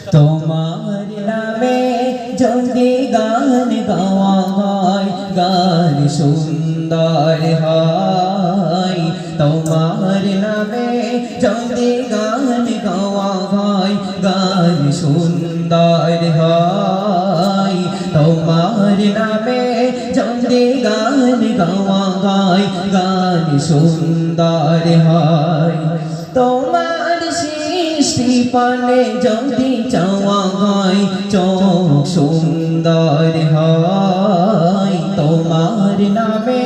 তোমার নামে যদি গান গাওয়া হয় গান সুন্দর হয় তোমার নামে যদি গান গাওয়া হয় গান সুন্দর হয় তোমার নামে যদি গান গাওয়া হয় গান সুন্দর হয় তোমার সৃষ্টি পানে যদি চাওয়া হয় চোখ সুন্দর হয় তোমার নামে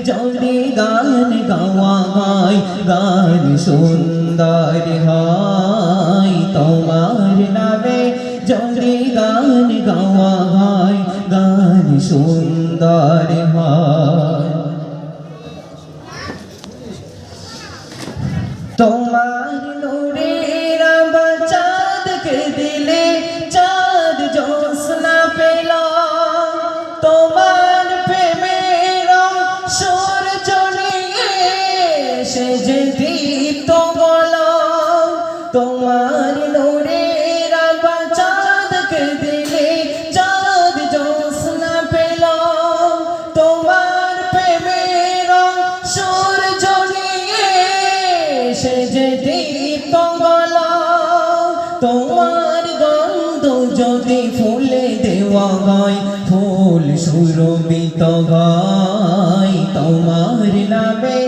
যদি গান গাওয়া হয় গান সুন্দর হয় তোমার নামে যদি গান গাওয়া হয় গান সুন্দর হয় তোমার নূরের আভা চাঁদকে দিলে চাঁদ জ্যোৎস্না পেল তোমার প্রেমের সূর্য নিয়ে সে যে দীপ্ত গল তোমার নূরের আভা চাঁদকে দিলে চাঁদ জ্যোৎস্না পেল তোমার প্রেমের সূর্য নিয়ে সে যে দীপ্ত গল তোমার গন্ধ যদি ফুলে দেওয়া হয় ফুল সুরভিত হয় তোমার নামে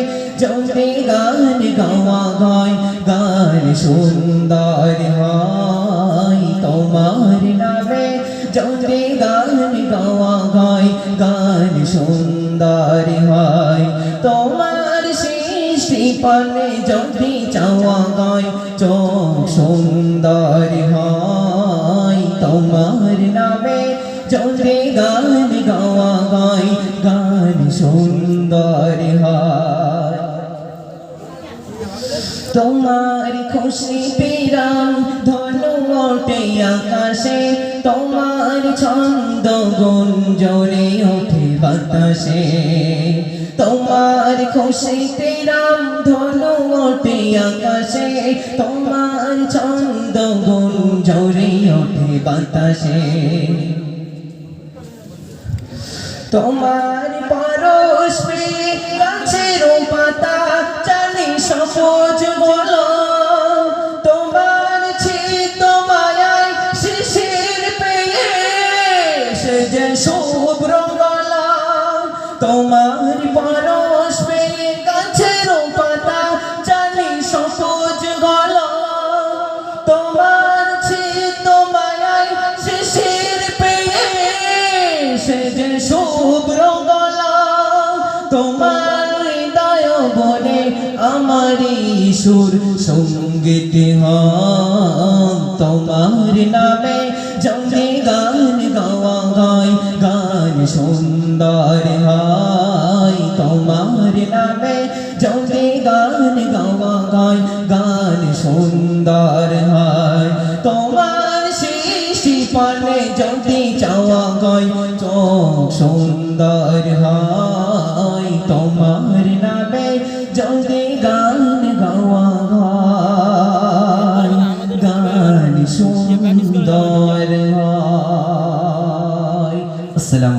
যদি গান গাওয়া হয় গান সুন্দর হয় তোমার নামে যদি গান গাওয়া হয় গান সুন্দর হয় তোমার সৃষ্টি পানে যদি চাওয়া হয় চোখ সুন্দর হয় তোমার নামে যদি গান গাওয়া হয় গান সুন্দর হয় তোমার খুশি পিরাম ধনু ওঠে আকাশে তোমার ছন্দ গুঞ্জরে ওঠে বাতাসে তোমার খুশি পিরাম ধনু ওঠে আকাশে তোমার ছন্দ গুঞ্জরে ওঠে বাতাসে তোমার পরশ পেয়ে গাছের পাতা চালি সবুজ বলো তোমার ছিত মায়ায় শিশির পেয়ে সে যে শুভ্র গলা তোমার পরশ পেয়ে গাছের পাতা চালি সবুজ গলা তোমার ছিত মায়ায় শিশির পেয়ে সে যে শুভ্র গলা তোমার হৃদয় বলে আমার সুর সঙ্গীত তোমার নামে যদি গান গাওয়া হয় গান সুন্দর হয় তোমার নামে যদি গান গাওয়া হয় গান সুন্দর হয় তোমার সৃষ্টি পানে যদি চাওয়া হয় চোখ সুন্দর হয় তোমার